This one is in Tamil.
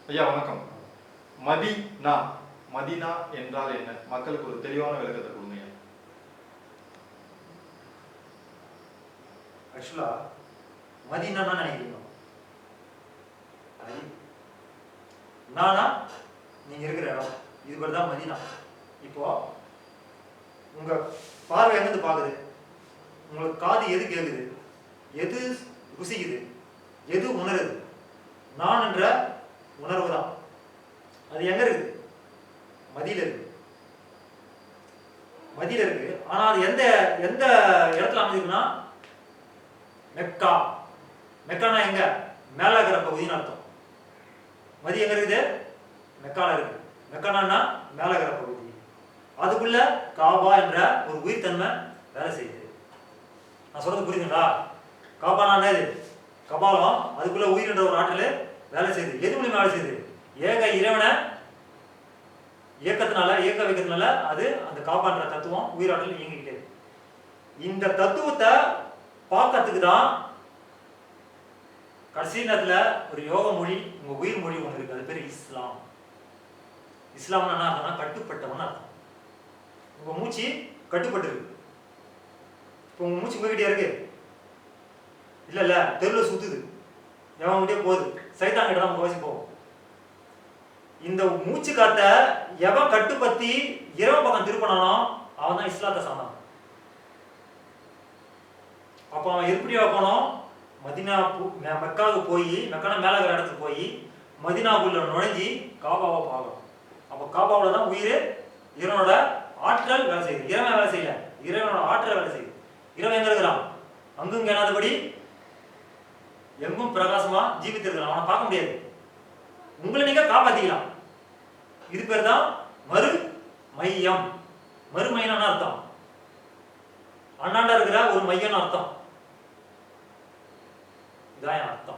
ஐயா வணக்கம். மதினா மதினா என்றால் என்ன? மக்களுக்கு ஒரு தெளிவான விளக்கத்தை கொடுங்க. ஆக்சுவலா மதினா நினைக்கிறீங்க, நானா நீங்க இருக்கிற இடம் இது பேர் தான் மதினா. இப்போ உங்க பார்வை எங்கிருந்து பாக்குது, உங்களுக்கு காது எது கேக்குது, எது ருசிக்குது, எது உணருது? நான் என்ற உணர்வு தான். அது எங்க இருக்கு? மதியில இருக்கு. மதியில இருக்கு. ஆனா அது எந்த எந்த இடத்துல அமைஞ்சிருக்குன்னா மெக்கா. மெக்கானா எங்க? மேல இருக்கிற பகுதின்னு அர்த்தம். மதி எங்க இருக்குது? மெக்கால இருக்கு. மெக்கானா மேல இருக்கிற பகுதி. அதுக்குள்ள காபா என்ற ஒரு உயிர்த்தன்மை வேலை செய்யுது. நான் சொல்றது புரியுதுங்களா? காபானா என்னது? கபாலம். அதுக்குள்ள உயிர் என்ற ஒரு ஆற்றல் வேலை செய்யுது. எது மூலியமா வேலை செய்யுது? ஏக இறைவனை இயக்க வைக்கிறதுனால அது அந்த காபான்ற தத்துவம் உயிராற்றல் இயங்கிக்கிட்டே இருக்கு. இந்த தத்துவத்தை பார்க்கறதுக்கு தான் கடைசி நேரத்துல ஒரு யோக மொழி, உங்க உயிர் மொழி ஒன்று இருக்கு. அது பேர் இஸ்லாம். இஸ்லாம்னா என்ன அர்த்தம்னா கட்டுப்பட்டவன் அர்த்தம். உங்க மூச்சு கட்டுப்பட்டு இருக்கு. இப்போ உங்க மூச்சு உங்ககிட்டே இருக்கு இல்ல தெருவில் சுத்துது, எவன்கிட்டே போகுது, சைத்தான் கிட்ட தான் முகவாசி போகும். இந்த மூச்சு காத்த எவன் கட்டுப்பத்தி இரவு பக்கம் திருப்பினானோ அவன் தான் இஸ்லாத்தை சார்ந்தான். அப்போ அவன் எப்படி போனோம்? மதினா மெக்காவுக்கு போய், மெக்கான மேல இருக்கிற இடத்துக்கு போய் மதினாவுக்குள்ள நுழைஞ்சி காபாவை பார்க்கணும். அப்போ காபாவில் தான் உயிர் இறைவனோட ஆற்றல் வேலை செய்யுது. இறைவன் வேலை செய்யல, இறைவனோட ஆற்றல் வேலை செய்யுது. இறைவன் எங்க இருக்கிறான்? அங்கும் கேளாதபடி எங்கும் பிரகாசமா ஜீவித்திருக்கிறான். அவனை பார்க்க முடியாது. உங்களை நீங்க காப்பாத்திக்கலாம். இது பேர் தான் மறு மையம். மறு மையம்னு அர்த்தம் அண்ணாண்டா இருக்கிற ஒரு மையம்னு அர்த்தம். இதான் என் அர்த்தம்.